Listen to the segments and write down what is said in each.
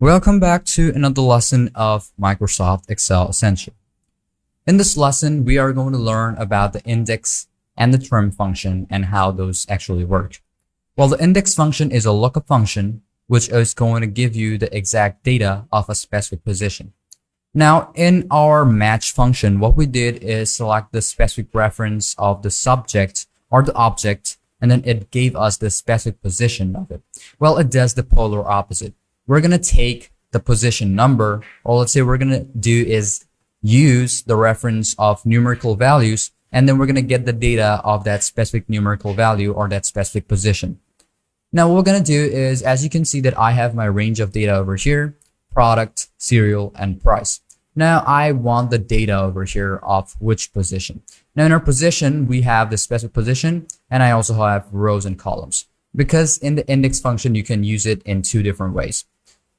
Welcome back to another lesson of Microsoft Excel Essential. In this lesson, we are going to learn about the index and the trim function and how those actually work. Well, the index function is a lookup function which is going to give you the exact data of a specific position. Now, in our match function, what we did is select the specific reference of the subject or the object, and then it gave us the specific position of it. Well, it does the polar opposite. We're going to take the position number, or let's say we're going to do is use the reference of numerical values, and then we're going to get the data of that specific numerical value or that specific position. Now, what we're going to do is, as you can see that I have my range of data over here, product, serial, and price. Now, I want the data over here of which position. Now, in our position, we have the specific position, and I also have rows and columns. Because in the index function, you can use it in two different ways.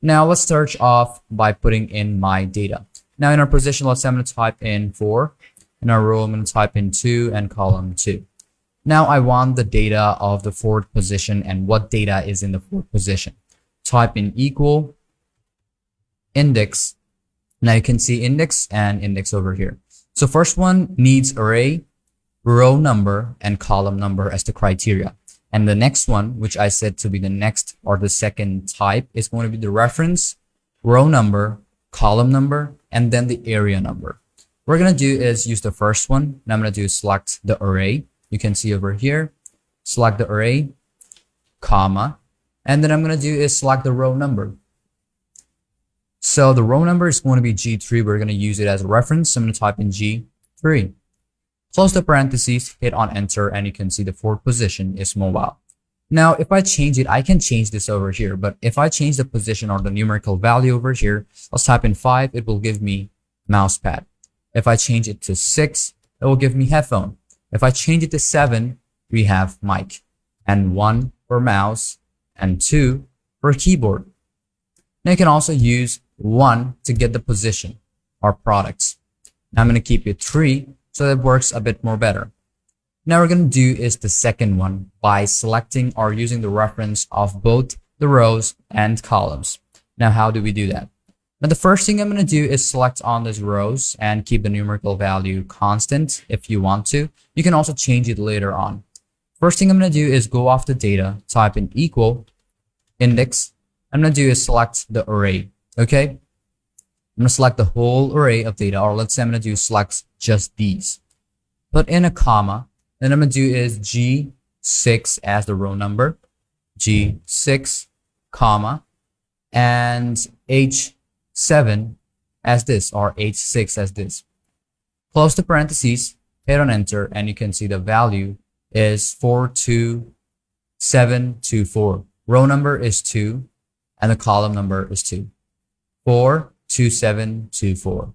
Now let's start off by putting in my data. Now in our position, let's say I'm going to type in 4. In our row, I'm going to type in 2 and column 2. Now I want the data of the fourth position and what data is in the fourth position. Type in equal index. Now you can see index and index over here. So first one needs array, row number, and column number as the criteria. And the next one, which I said to be the next or the second type, is going to be the reference, row number, column number, and then the area number. What we're going to do is use the first one. And I'm going to do select the array. You can see over here, select the array, comma, and then I'm going to do is select the row number. So the row number is going to be G3. We're going to use it as a reference. So I'm going to type in G3. Close the parentheses, hit on enter, and you can see the fourth position is mobile. Now, if I change it, I can change this over here. But if I change the position or the numerical value over here, let's type in 5, it will give me mouse pad. If I change it to 6, it will give me headphone. If I change it to 7, we have mic. And 1 for mouse, and 2 for keyboard. Now, you can also use 1 to get the position or products. Now, I'm going to keep it 3. So that works a bit more better. Now we're going to do is the second one by selecting or using the reference of both the rows and columns. Now how do we do that? Now the first thing I'm going to do is select on these rows and keep the numerical value constant if you want to. You can also change it later on. First thing I'm going to do is go off the data, type in equal index. I'm going to do is select the array. Okay. I'm going to select the whole array of data, or let's say I'm going to do select just these. Put in a comma, then I'm going to do is G6 as the row number, G6, comma, and H7 as this, or H6 as this. Close the parentheses, hit on enter, and you can see the value is 42724. Row number is 2, and the column number is 2. 42724.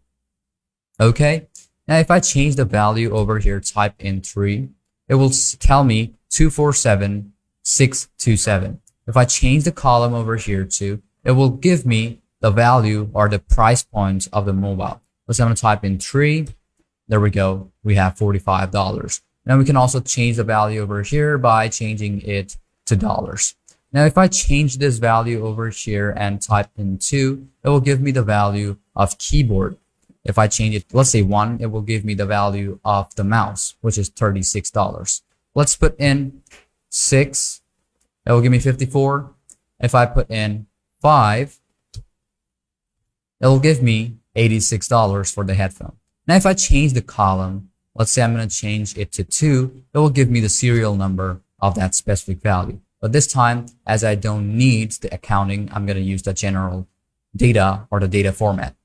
Okay. Now, if I change the value over here, type in 3, it will tell me 247627. If I change the column over here to, it will give me the value or the price point of the mobile. So I'm going to type in 3. There we go. We have $45. Now we can also change the value over here by changing it to dollars. Now, if I change this value over here and type in 2, it will give me the value of keyboard. If I change it, let's say 1, it will give me the value of the mouse, which is $36. Let's put in 6, it will give me 54. If I put in 5, it will give me $86 for the headphone. Now, if I change the column, let's say I'm going to change it to 2, it will give me the serial number of that specific value. But this time, as I don't need the accounting, I'm going to use the general data or the data format.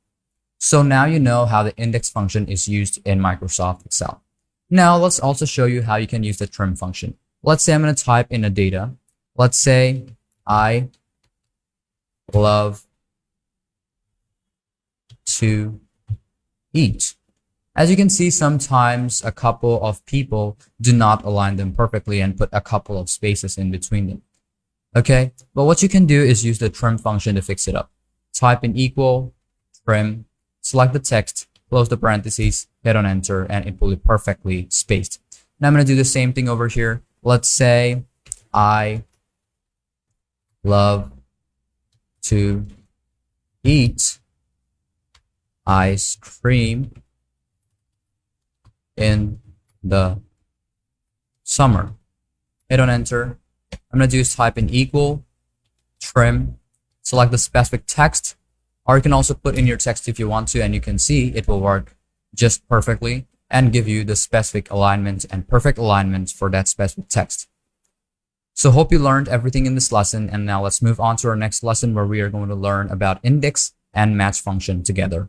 So now you know how the index function is used in Microsoft Excel. Now let's also show you how you can use the trim function. Let's say I'm going to type in a data. Let's say I love to eat. As you can see, sometimes a couple of people do not align them perfectly and put a couple of spaces in between them. Okay, but what you can do is use the trim function to fix it up. Type in equal trim, select the text, close the parentheses, hit on enter, and it will be perfectly spaced. Now I'm going to do the same thing over here. Let's say I love to eat ice cream in the summer. Hit on enter. I'm going to do is type in equal, trim, select the specific text, or you can also put in your text if you want to, and you can see it will work just perfectly and give you the specific alignment and perfect alignment for that specific text. So hope you learned everything in this lesson, and now let's move on to our next lesson where we are going to learn about index and match function together.